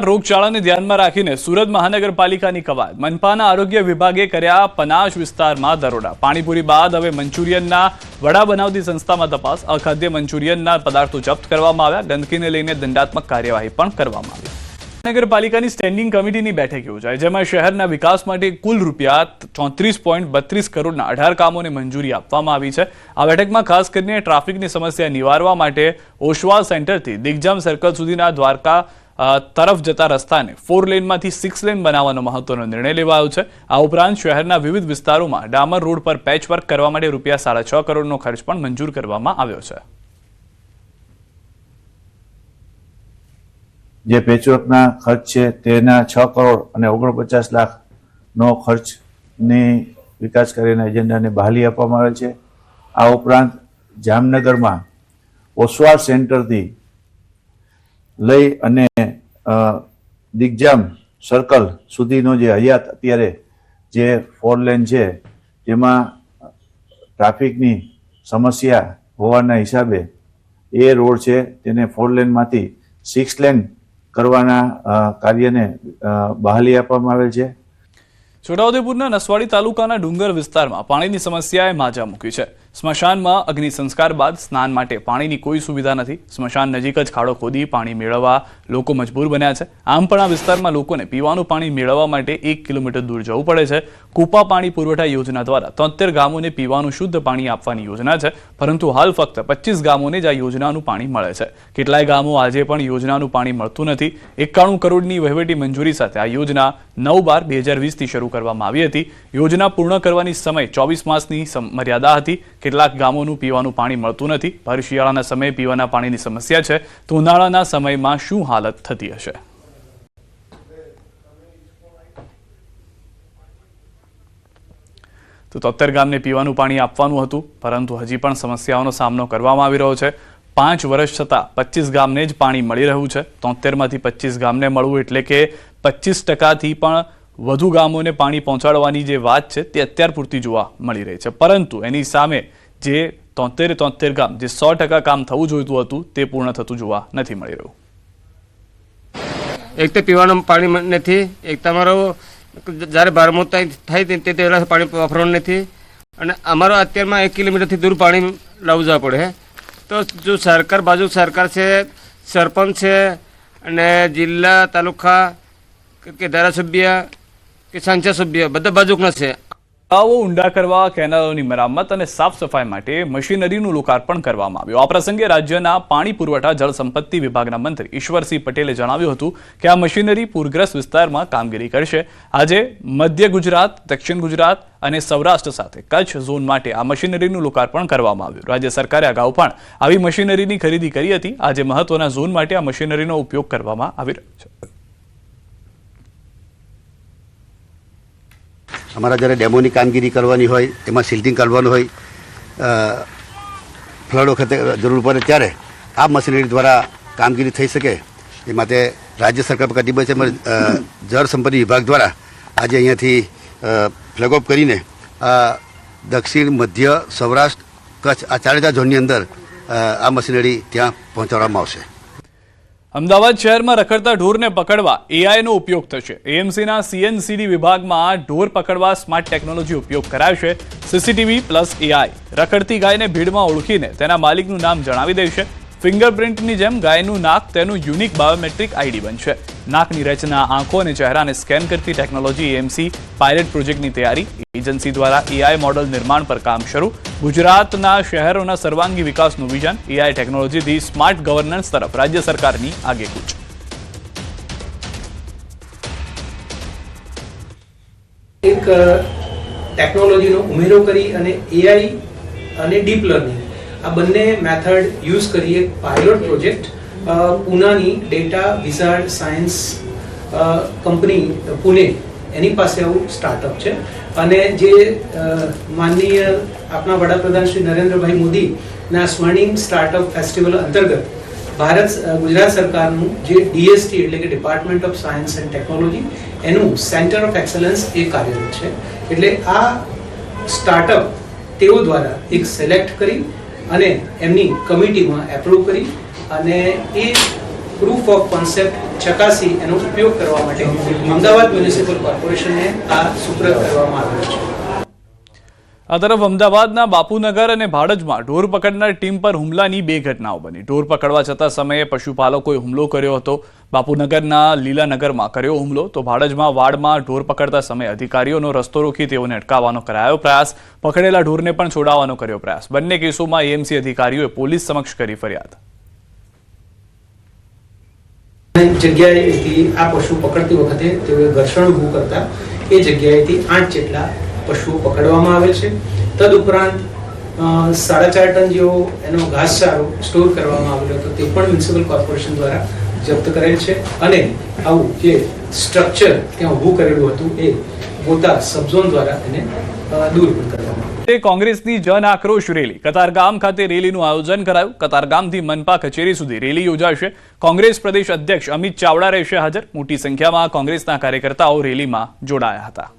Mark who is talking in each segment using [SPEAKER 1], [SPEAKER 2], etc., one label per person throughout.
[SPEAKER 1] રોગચાળાને ધ્યાનમાં રાખીને સુરત મહાનગરપાલિકાની કવાયત મનપાના આરોગ્ય વિભાગે કર્યા પનાશ વિસ્તારમાં દરોડા પાણીપુરી બાદ હવે મંચુરિયનના વડા બનાવતી સંસ્થામાં તપાસ અખાદ્ય મંચુરિયનના પદાર્થો જપ્ત કરવામાં આવ્યા ગંદકીને લઈને દંડાત્મક કાર્યવાહી પણ કરવામાં આવી મહાનગરપાલિકાની સ્ટેન્ડિંગ કમિટીની બેઠક યોજાઈ જેમાં શહેરના વિકાસ માટે કુલ રૂપિયા 34.32 કરોડના 18 કામોને મંજૂરી આપવામાં આવી છે આ બેઠકમાં ખાસ કરીને ટ્રાફિકની સમસ્યા નિવારવા માટે ઓશવા સેન્ટરથી દિગ્જામ સર્કલ સુધીના દ્વારકા તરફ જતા રસ્તાને 4 લેનમાંથી 6 લેન બનાવવાનો મહત્વનો નિર્ણય લેવાયો છે આ ઉપરાંત શહેરના વિવિધ વિસ્તારોમાં ડામર રોડ પર પેચવર્ક કરવા માટે રૂપિયા 6.5 કરોડનો ખર્ચ પણ મંજૂર કરવામાં આવ્યો છે
[SPEAKER 2] જે પેચવર્કના ખર્ચ છે તેના 6 કરોડ અને 49 લાખનો ખર્ચની વિકાસ કાર્યના એજન્ડાને બહાલી આપવામાં આવે છે આ ઉપરાંત જામનગરમાં ઓસવાળ સેન્ટરથી લઈ અને દિગ્જામ સર્કલ સુધીનો જે હયાત અત્યારે જે 4 લેન છે તેમાં ટ્રાફિકની સમસ્યા હોવાના હિસાબે એ રોડ છે તેને 4 લેનમાંથી 6 લેન કરવાના કાર્યને બહાલી આપવામાં આવેલ છે
[SPEAKER 1] છોટાઉદેપુરના નસવાડી તાલુકાના ડુંગર વિસ્તારમાં પાણીની સમસ્યાએ માજા મૂકી છે સ્મશાનમાં અગ્નિ સંસ્કાર બાદ સ્નાન માટે પાણીની કોઈ સુવિધા નથી સ્મશાન નજીક જ ખાડો ખોદી પાણી મેળવવા લોકો મજબૂર બન્યા છે આમ પણ આ વિસ્તારમાં લોકોને પીવાનું પાણી મેળવવા માટે 1 કિલોમીટર દૂર જવું પડે છે કૂપા પાણી પુરવઠા યોજના દ્વારા 73 ગામોને પીવાનું શુદ્ધ પાણી આપવાની યોજના છે પરંતુ હાલ ફક્ત 25 ગામોને જ આ યોજનાનું પાણી મળે છે કેટલાય ગામો આજે પણ યોજનાનું પાણી મળતું નથી 91 કરોડની વહીવટી મંજૂરી સાથે આ યોજના 9/12/2020 થી શરૂ કરવામાં આવી હતી યોજના પૂર્ણ કરવાની સમય 24 માસની મર્યાદા હતી કેટલાક ગામોનું પીવાનું પાણી મળતું નથી ભર શિયાળાના સમયે પીવાના પાણીની સમસ્યા છે તો ઉનાળાના સમયમાં શું હાલત થતી હશે તો 73 ગામને પીવાનું પાણી આપવાનું હતું પરંતુ હજી પણ સમસ્યાઓનો સામનો કરવામાં આવી રહ્યો છે 5 વર્ષ છતાં 25 ગામને જ પાણી મળી રહ્યું છે 73 માંથી 25 ગામને મળવું એટલે કે 25% પણ વધુ ગામોને પાણી પહોંચાડવાની જે વાત છે તે અત્યાર પૂરતી જોવા મળી રહી છે પરંતુ એની સામે જે 73 ગામ જે 100% કામ થવું જોઈતું હતું તે પૂર્ણ થતું જોવા નથી મળી રહ્યું
[SPEAKER 3] એક તો પીવાનું પાણી નથી એક તમારો જ્યારે બારમું થાય તે પહેલાં પાણી વાપરવાનું નથી અને અમારો અત્યારમાં 1 કિલોમીટરથી દૂર પાણી લાવવું જવા પડે તો જો સરકાર બાજુ સરકાર છે સરપંચ છે અને જિલ્લા તાલુકા કે ધારાસભ્ય કે સાંસદ સભ્ય બધા બાજુના છે
[SPEAKER 1] તળાવો ઊંડા કરવા કેનાલોની મરામત અને સાફ સફાઈ માટે મશીનરીનું લોકાર્પણ કરવામાં આવ્યું આ પ્રસંગે રાજ્યના પાણી પુરવઠા જળ સંપત્તિ વિભાગના મંત્રી ઈશ્વરસિંહ પટેલે જણાવ્યું હતું કે આ મશીનરી પૂરગ્રસ્ત વિસ્તારમાં કામગીરી કરશે આજે મધ્ય ગુજરાત દક્ષિણ ગુજરાત અને સૌરાષ્ટ્ર સાથે કચ્છ ઝોન માટે આ મશીનરીનું લોકાર્પણ કરવામાં આવ્યું રાજ્ય સરકારે અગાઉ પણ આવી મશીનરીની ખરીદી કરી હતી આજે મહત્વના ઝોન માટે આ મશીનરીનો ઉપયોગ કરવામાં આવી રહ્યો છે
[SPEAKER 4] અમારા જ્યારે ડેમોની કામગીરી કરવાની હોય એમાં સિલ્ટિંગ કરવાનું હોય ફ્લડ વખતે જરૂર પડે ત્યારે આ મશીનરી દ્વારા કામગીરી થઈ શકે એ માટે રાજ્ય સરકાર કટિબદ્ધ છે જળ સંપત્તિ વિભાગ દ્વારા આજે અહીંયાથી ફ્લેગ ઓફ કરીને દક્ષિણ મધ્ય સૌરાષ્ટ્ર કચ્છ આ 4 ઝોનની અંદર આ મશીનરી ત્યાં પહોંચાડવામાં આવશે
[SPEAKER 1] અમદાવાદ શહેરમાં રખડતા ઢોરને પકડવા એઆઈનો ઉપયોગ થશે એએમસીના સીએનસીડી વિભાગમાં ઢોર પકડવા સ્માર્ટ ટેકનોલોજી ઉપયોગ કરાશે સીસીટીવી પ્લસ એઆઈ રખડતી ગાયને ભીડમાં ઓળખીને તેના માલિકનું નામ જણાવી દેશે ફિંગરપ્રિન્ટની જેમ ગાયનું નાક તેનું યુનિક બાયોમેટ્રિક આઈડી બનશે નાકની રચના આંખો અને ચહેરાને સ્કેન કરતી ટેકનોલોજી એએમસી પાયલટ પ્રોજેક્ટની તૈયારી એજન્સી દ્વારા એઆઈ મોડલ નિર્માણ પર કામ શરૂ ગુજરાતના શહેરોના સર્વાંગી વિકાસનું વિઝન એઆઈ ટેકનોલોજીથી સ્માર્ટ ગવર્નન્સ તરફ રાજ્ય સરકારની આગેકૂચ
[SPEAKER 5] એક ટેકનોલોજીનો ઉમેરો કરી અને એઆઈ અને ડીપ લર્નિંગ આ બંને મેથડ યુઝ કરી એક પાયલોટ પ્રોજેક્ટ પૂનાની data wizard science company Pune એની પાસે આવું સ્ટાર્ટઅપ છે અને જે માનનીય આપણા વડાપ્રધાન શ્રી નરેન્દ્રભાઈ મોદીના સ્વર્ણિમ સ્ટાર્ટઅપ ફેસ્ટિવલ અંતર્ગત ગુજરાત સરકારનું જે ડીએસટી એટલે કે department of science and technology એનું સેન્ટર ઓફ એક્સલન્સ એ કાર્યરત છે એટલે આ સ્ટાર્ટઅપ તેઓ દ્વારા એક સિલેક્ટ કરી અને એમની કમિટીમાં એપ્રૂવ કરી અને એ પ્રૂફ ઓફ કોન્સેપ્ટ ચકાસી એનો ઉપયોગ કરવા માટે અમદાવાદ મ્યુનિસિપલ કોર્પોરેશનને આ સુપ્રત કરવામાં આવ્યો છે.
[SPEAKER 1] આ તરફ અમદાવાદના બાપુનગર અને ભાડજમાં ઢોર પકડનાર ટીમ પર હુમલાની 2 ઘટનાઓ બની. ઢોર પકડવા જતા સમયે પશુપાલકોએ હુમલો કર્યો હતો. બાપુનગરના લીલાનગરમાં કર્યો હુમલો તો ભાડજમાં વાડમાં ઢોર પકડતા સમયે અધિકારીઓનો રસ્તો રોકી તેઓને અટકાવવાનો કરાયો પ્રયાસ. પકડેલા ઢોરને પણ છોડાવવાનો કર્યો પ્રયાસ. બંને કેસોમાં એએમસી અધિકારીઓએ પોલીસ સમક્ષ કરી ફરિયાદ.
[SPEAKER 5] જગ્યાએથી આ પશુ પકડતી વખતે તેઓએ ઘર્ષણ ઊભું કરતા એ જગ્યાએથી 8 જેટલા પશુઓ પકડવામાં આવેલ છે. તદુપરાંત 4.5 ટન જેવો એનો ઘાસચારો સ્ટોર કરવામાં આવેલો હતો તે પણ મ્યુનિસિપલ કોર્પોરેશન દ્વારા જપ્ત કરેલ છે. અને આવું જે સ્ટ્રક્ચર ત્યાં ઊભું કરેલું હતું એ ગોતા સબઝોન દ્વારા એને દૂર પણ કરવામાં આવ્યું.
[SPEAKER 1] કોંગ્રેસની જન આક્રોશ રેલી કતારગામ ખાતે રેલીનું આયોજન કરાયું. કતારગામથી મનપા કચેરી સુધી રેલી યોજાશે. કોંગ્રેસ પ્રદેશ અધ્યક્ષ અમિત ચાવડા રહેશે હાજર. મોટી સંખ્યામાં કોંગ્રેસના કાર્યકર્તાઓ રેલીમાં જોડાયા હતા.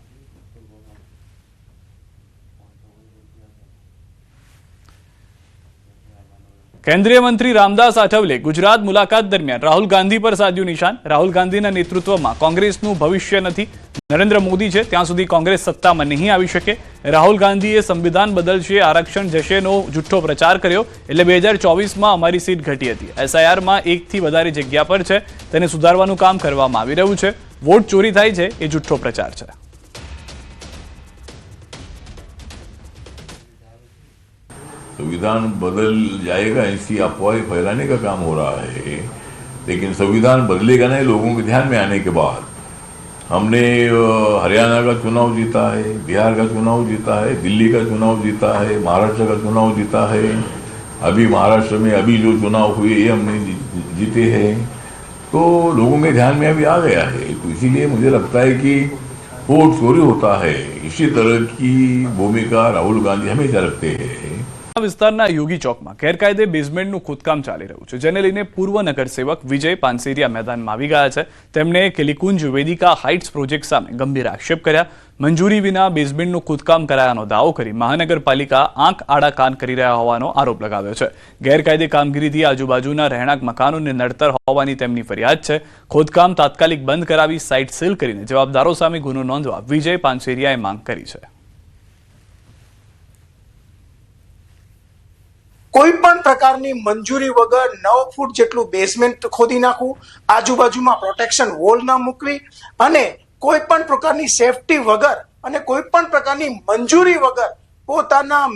[SPEAKER 1] કેન્દ્રીય મંત્રી રામદાસ આઠવલે ગુજરાત મુલાકાત દરમિયાન રાહુલ ગાંધી પર સાધ્યું નિશાન. રાહુલ ગાંધીના નેતૃત્વમાં કોંગ્રેસનું ભવિષ્ય નથી. નરેન્દ્ર મોદી છે ત્યાં સુધી કોંગ્રેસ સત્તામાં નહીં આવી શકે. રાહુલ ગાંધીએ સંવિધાન બદલશે, આરક્ષણ જશેનો જુઠ્ઠો પ્રચાર કર્યો. એટલે 2024માં અમારી સીટ ઘટી હતી. એસઆઈઆરમાં 1થી વધારે જગ્યા પર છે, તેને સુધારવાનું કામ કરવામાં આવી રહ્યું છે. વોટ ચોરી થાય છે એ જુઠ્ઠો પ્રચાર છે.
[SPEAKER 6] संविधान बदल जाएगा ऐसी अफवाहें फैलाने का काम हो रहा है, लेकिन संविधान बदलेगा नहीं लोगों के ध्यान में आने के बाद. हमने हरियाणा का चुनाव जीता है, बिहार का चुनाव जीता है, दिल्ली का चुनाव जीता है, महाराष्ट्र का चुनाव जीता है. अभी महाराष्ट्र में अभी जो चुनाव हुए ये हमने जीते हैं, तो लोगों के ध्यान में अभी आ गया है. तो इसीलिए मुझे लगता है कि वोट चोरी होता है, इसी तरह की भूमिका राहुल गांधी हमेशा रखते हैं.
[SPEAKER 1] વિસ્તારના યોગી ચોકમાં ગેરકાયદે બેઝમેન્ટનું ખોદકામ ચાલી રહ્યું છે, જેને લઈને પૂર્વ નગરસેવક વિજય પાનસેરિયા મેદાનમાં આવી ગયા છે. તેમણે કેલિકુંજ વેદિકા હાઇટ્સ પ્રોજેક્ટ સામે ગંભીર આક્ષેપ કર્યા. મંજૂરી વિના બેઝમેન્ટનું ખોદકામ કરાયાનો દાવો કરી મહાનગરપાલિકા આંખ આડા કાન કરી રહ્યા હોવાનો આરોપ લગાવ્યો છે. ગેરકાયદે કામગીરીથી આજુબાજુના રહેણાંક મકાનોને નડતર હોવાની તેમની ફરિયાદ છે. ખોદકામ તાત્કાલિક બંધ કરાવી સાઇટ સીલ કરીને જવાબદારો સામે ગુનો નોંધવા વિજય પાનસેરિયાએ માંગ કરી છે.
[SPEAKER 7] કોઈ પણ પ્રકારની મંજૂરી વગર 9 ફૂટ જેટલું બેઝમેન્ટ ખોદી નાખવું, આજુબાજુમાં પ્રોટેક્શન વોલ ન મૂકવી અને કોઈ પણ પ્રકારની સેફટી વગર અને કોઈ પણ પ્રકારની મંજૂરી વગર પોતાના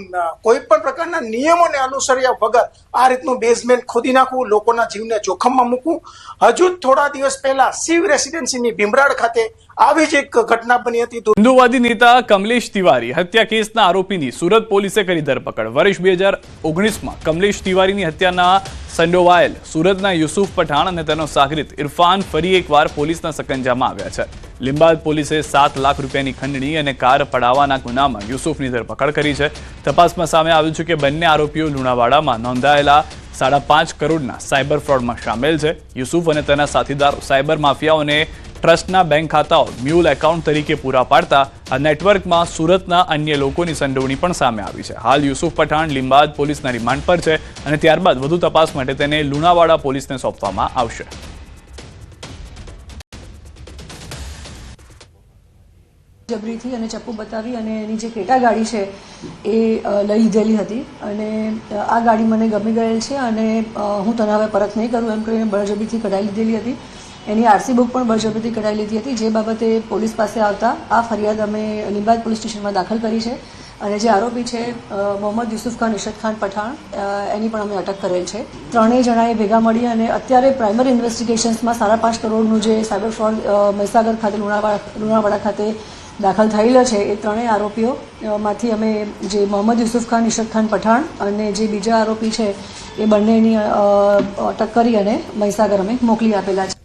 [SPEAKER 7] કોઈ પણ પ્રકારના નિયમોને અનુસર્યા વગર આ રીતનું બેઝમેન્ટ ખોદી નાખવું, લોકોના જીવને જોખમમાં મૂકવું. હજુ થોડા દિવસ પહેલા શિવ રેસિડેન્સીની ભીમરાડ ખાતે આવી જ એક ઘટના બની હતી.
[SPEAKER 1] હિન્દુવાદી નેતા કમલેશ તિવારી હત્યા કેસના આરોપીની સુરત પોલીસે કરી ધરપકડ. વર્ષ 2019માં કમલેશ તિવારીની હત્યાના સંડોવાયેલ સુરતના યુસુફ પઠાણ અને તેનો સાગરીત ઇરફાન ફરી એકવાર પોલીસના સકંજામાં આવ્યા છે. લીંબાદ પોલીસે 7 લાખ રૂપિયાની ખંડણી અને કાર પડાવવાના ગુનામાં યુસુફની ધરપકડ કરી છે. તપાસમાં સામે આવ્યું છે કે બંને આરોપીઓ લુણાવાડામાં નોંધાયેલા 5.5 કરોડના સાયબર ફ્રોડમાં સામેલ છે. યુસુફ અને તેના સાથીદારો સાયબર માફિયાઓને ટ્રસ્ટના બેંક ખાતાઓ મ્યુલ એકાઉન્ટ તરીકે પૂરા પાડતા આ નેટવર્કમાં સુરતના અન્ય લોકોની સંડોવણી પણ સામે આવી છે. હાલ યુસુફ પઠાણ લીંબાદ પોલીસના રિમાન્ડ પર છે અને ત્યારબાદ વધુ તપાસ માટે તેને લુણાવાડા પોલીસને સોંપવામાં આવશે.
[SPEAKER 8] જબરીથી અને ચપ્પુ બતાવી અને એની જે ક્રેટા ગાડી છે એ લઈ લીધેલી હતી અને આ ગાડી મને ગમી ગયેલ છે અને હું તને હવે પરત નહીં કરું એમ કરીને બળજબરીથી કઢાઈ લીધેલી હતી. એની આરસી બુક પણ બળજબરીથી કઢાઈ લીધી હતી, જે બાબતે પોલીસ પાસે આવતા આ ફરિયાદ અમે લીંબાદ પોલીસ સ્ટેશનમાં દાખલ કરી છે અને જે આરોપી છે મોહમ્મદ યુસુફ ખાન ઇશરત ખાન પઠાણ એની પણ અમે અટક કરેલ છે. ત્રણેય જણાએ ભેગા મળી અને અત્યારે પ્રાઇમરી ઇન્વેસ્ટિગેશન્સમાં 5.5 કરોડનું જે સાયબર ફ્રોડ મહીસાગર ખાતે લુણાવાડા ખાતે દાખલ થયેલો છે એ ત્રણેય આરોપીઓમાંથી અમે જે મોહમ્મદ યુસુફ ખાન ઇશરત ખાન પઠાણ અને જે બીજા આરોપી છે એ બંનેની અટક કરી અને મહીસાગર અમે મોકલી આપેલા છે.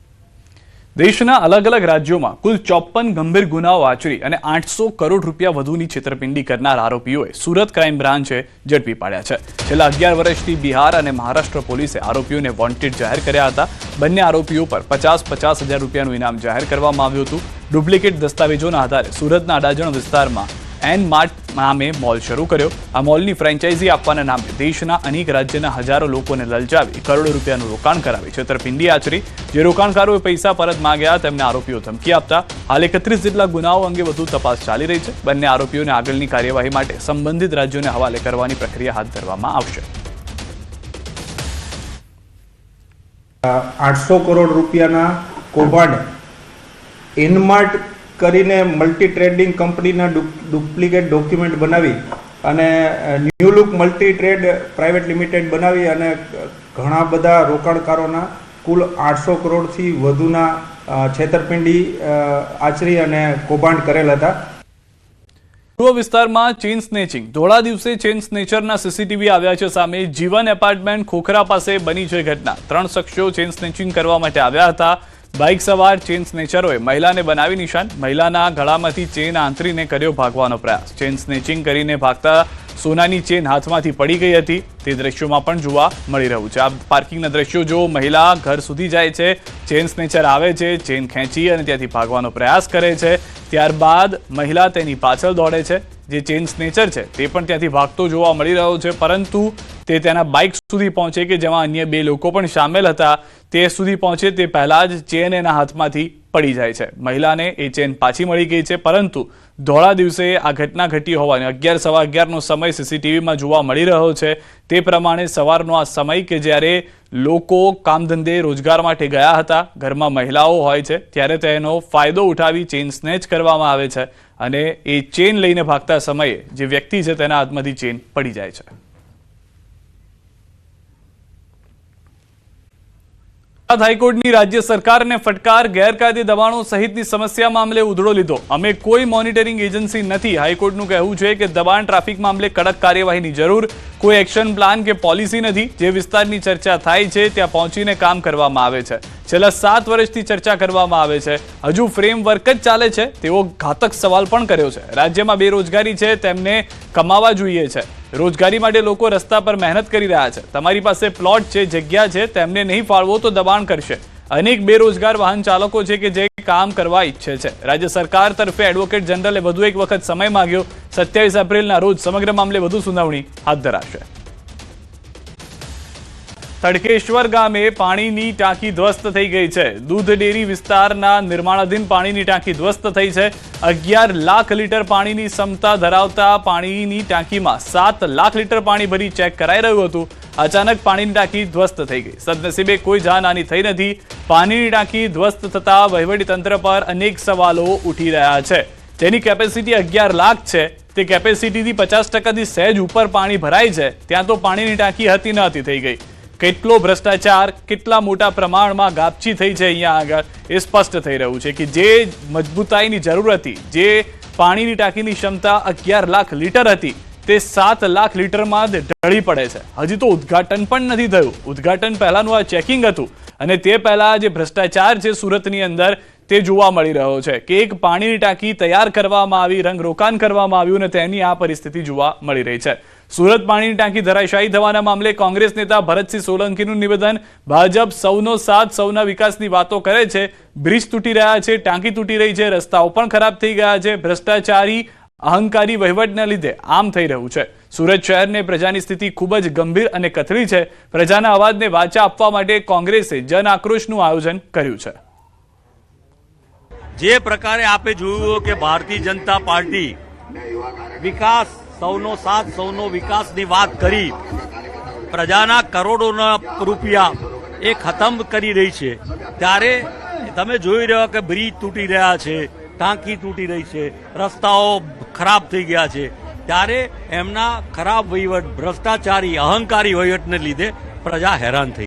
[SPEAKER 1] દેશના અલગ અલગ રાજ્યોમાં કુલ 54 ગંભીર ગુનાઓ આચરી અને 800 કરોડ રૂપિયા વધુની છેતરપિંડી કરનાર આરોપીઓએ સુરત ક્રાઇમ બ્રાન્ચે ઝડપી પાડ્યા છે. છેલ્લા 11 વર્ષથી બિહાર અને મહારાષ્ટ્ર પોલીસે આરોપીઓને વોન્ટેડ જાહેર કર્યા હતા. બંને આરોપીઓ પર 50,000 રૂપિયાનું ઇનામ જાહેર કરવામાં આવ્યું હતું. ડુપ્લિકેટ દસ્તાવેજોના આધારે સુરતના અડાજણ વિસ્તારમાં એન માર્ટ નામે મોલ શરૂ કર્યો. આ મોલની ફ્રેન્ચાઇઝી આપવાના નામે દેશના અનેક રાજ્યના હજારો લોકોને લલચાવી કરોડો રૂપિયાનું રોકાણ કરાવી છેતરપિંડી આચરી. જે રોકાણકારોએ પૈસા પરત માંગ્યા તેમને આરોપીઓ ધમકી આપતા. હાલ 31 જેટલા ગુનાઓ અંગે વધુ તપાસ ચાલી રહી છે. બંને આરોપીઓને આગળની કાર્યવાહી માટે સંબંધિત રાજ્યોને હવાલે કરવાની પ્રક્રિયા હાથ ધરવામાં આવશે.
[SPEAKER 9] 800 કરોડ રૂપિયાના કૌભાંડ ઇનમાર્ટ કરીને મલ્ટી ટ્રેડિંગ કંપનીના ડુપ્લિકેટ ડોક્યુમેન્ટ બનાવી અને new look multi trade private limited બનાવી અને ઘણા બધા રોકાણકારોના કુલ 800 કરોડથી વધુના છેતરપિંડી આચરી અને કૌભાંડ કરેલ હતા.
[SPEAKER 1] પૂર્વ વિસ્તારમાં ચેઇન સ્નેચિંગ. ધોળા દિવસે ચેઇન સ્નેચરના સીસીટીવી આવ્યા છે સામે. જીવન એપાર્ટમેન્ટ ખોખરા પાસે બની છે ઘટના. 3 શખ્સો ચેઇન સ્નેચિંગ કરવા માટે આવ્યા હતા. બાઇક સવાર ચેઇન સ્નેચરોએ મહિલાને બનાવી નિશાન. મહિલાના ગળામાંથી ચેઇન આંતરીને કર્યો ભાગવાનો પ્રયાસ. ચેઇન સ્નેચિંગ કરીને ભાગતા સોનાની ચેઇન હાથમાંથી પડી ગઈ હતી. તે દ્રશ્યોમાં પણ જોવા મળી રહ્યું છે. આ પાર્કિંગના દ્રશ્યો જો મહિલા ઘર સુધી જાય છે, ચેઇન સ્નેચર આવે છે, ચેઇન ખેંચી અને ત્યાંથી ભાગવાનો પ્રયાસ કરે છે. ત્યારબાદ મહિલા તેની પાછળ દોડે છે. જે ચેઇન સ્નેચર છે તે પણ ત્યાંથી ભાગતો જોવા મળી રહ્યો છે, પરંતુ તે તેના બાઇક સુધી પહોંચે કે જેમાં અન્ય 2 લોકો પણ સામેલ હતા તે સુધી પહોંચે તે પહેલા જ ચેન એના હાથમાંથી પડી જાય છે. મહિલાને એ ચેન પાછી મળી ગઈ છે, પરંતુ ધોળા દિવસે આ ઘટના ઘટી હોવાની 11 સવા 11નો સમય સીસીટીવીમાં જોવા મળી રહ્યો છે. તે પ્રમાણે સવારનો આ સમય કે જ્યારે લોકો કામ ધંધે રોજગાર માટે ગયા હતા, ઘરમાં મહિલાઓ હોય છે, ત્યારે તેનો ફાયદો ઉઠાવી ચેઇન સ્નેચ કરવામાં આવે છે અને એ ચેન લઈને ભાગતા સમયે જે વ્યક્તિ છે તેના હાથમાંથી ચેન પડી જાય છે. હાઈકોર્ટની રાજ્ય સરકારને ફટકાર. ગેરકાયદે દબાણો સહિતની સમસ્યા મામલે ઉધડો લીધો. અમે કોઈ મોનિટરિંગ એજન્સી નથી. હાઈકોર્ટનું કહેવું છે કે દબાણ ટ્રાફિક મામલે કડક કાર્યવાહીની જરૂર. કોઈ એક્શન પ્લાન કે પોલિસી નથી. જે વિસ્તારની ચર્ચા થાય છે ત્યાં પહોંચીને કામ કરવામાં આવે છે. છેલ્લા 7 વર્ષથી ચર્ચા કરવામાં આવે છે. હજુ ફ્રેમવર્ક જ ચાલે છે તેવો ઘાતક સવાલ પણ કર્યો છે. રાજ્યમાં બેરોજગારી છે, તેમને કમાવા જોઈએ છે. રોજગારી માટે લોકો રસ્તા પર મહેનત કરી રહ્યા છે. તમારી પાસે પ્લોટ છે, જગ્યા છે, તેમને નહીં ફાળવો તો દબાણ કરશે. અનેક બેરોજગાર વાહન ચાલકો છે કે જે કામ કરવા ઈચ્છે છે. રાજ્ય સરકાર તરફે એડવોકેટ જનરલે વધુ એક વખત સમય માંગ્યો. 27 એપ્રિલના રોજ સમગ્ર મામલે વધુ સુનાવણી હાથ ધરાશે. તડકેશ્વર ગામે પાણીની ટાંકી ધ્વસ્ત થઈ ગઈ છે. દૂધ ડેરી વિસ્તારના નિર્માણાધીન પાણીની ટાંકી ધ્વસ્ત થઈ છે. 11 લાખ લીટર પાણીની ક્ષમતા ધરાવતા પાણીની ટાંકીમાં 7 લાખ લીટર પાણી ભરી ચેક કરાઈ રહ્યું હતું. અચાનક પાણીની ટાંકી ધ્વસ્ત થઈ ગઈ. સદનસીબે કોઈ જાનહાની થઈ નથી. પાણીની ટાંકી ધ્વસ્ત થતા વહીવટીતંત્ર પર અનેક સવાલો ઉઠી રહ્યા છે. જેની કેપેસિટી 11 લાખ છે તે કેપેસિટીથી 50%થી સહેજ ઉપર પાણી ભરાય છે, ત્યાં તો પાણીની ટાંકી હતી નહોતી થઈ ગઈ. કેટલો ભ્રષ્ટાચાર, કેટલા મોટા પ્રમાણમાં ગાપચી થઈ છે અહીંયા આગળ એ સ્પષ્ટ થઈ રહ્યું છે કે જે મજબૂતાઈની જરૂર હતી, જે પાણીની ટાંકીની ક્ષમતા 11 લાખ લીટર હતી તે 7 લાખ લીટરમાં ઢળી પડે છે. હજી તો ઉદ્ઘાટન પણ નથી થયું. ઉદ્ઘાટન પહેલાનું આ ચેકિંગ હતું અને તે પહેલા જે ભ્રષ્ટાચાર છે સુરતની અંદર તે જોવા મળી રહ્યો છે કે એક પાણીની ટાંકી તૈયાર કરવામાં આવી, રંગરોકાણ કરવામાં આવ્યું અને તેની આ પરિસ્થિતિ જોવા મળી રહી છે. સુરત પાણીની ટાંકી ધરાશાયી થવાના મામલે કોંગ્રેસ નેતા ભરતસિંહ સોલંકીનું નિવેદન. ભાજપ સૌનો સાથ, સૌના વિકાસની વાતો કરે છે. બ્રિજ તૂટી રહ્યા છે, ટાંકી તૂટી રહી છે, રસ્તાઓ પણ ખરાબ થઈ ગયા છે. ભ્રષ્ટાચારી અહંકારી વહીવટના લીધે આમ થઈ રહ્યું છે. સુરત શહેરને પ્રજાની સ્થિતિ ખૂબ જ ગંભીર અને કથળી છે. પ્રજાના અવાજને વાચા આપવા માટે કોંગ્રેસે જન આક્રોશનું આયોજન કર્યું છે.
[SPEAKER 10] જે પ્રકારે આપે જોયું કે ભારતીય જનતા પાર્ટી વિકાસ, સૌનો સાથ, સૌનો વિકાસની વાત કરી, પ્રજાના કરોડોના રૂપિયા એ ખતમ કરી રહી છે, ત્યારે તમે જોઈ રહ્યા કે બ્રિજ તૂટી રહ્યા છે, ટાંકી તૂટી રહી છે, રસ્તાઓ ખરાબ થઈ ગયા છે, ત્યારે એમના ખરાબ વહીવટ, ભ્રષ્ટાચારી અહંકારી વહીવટને લીધે પ્રજા હેરાન થઈ.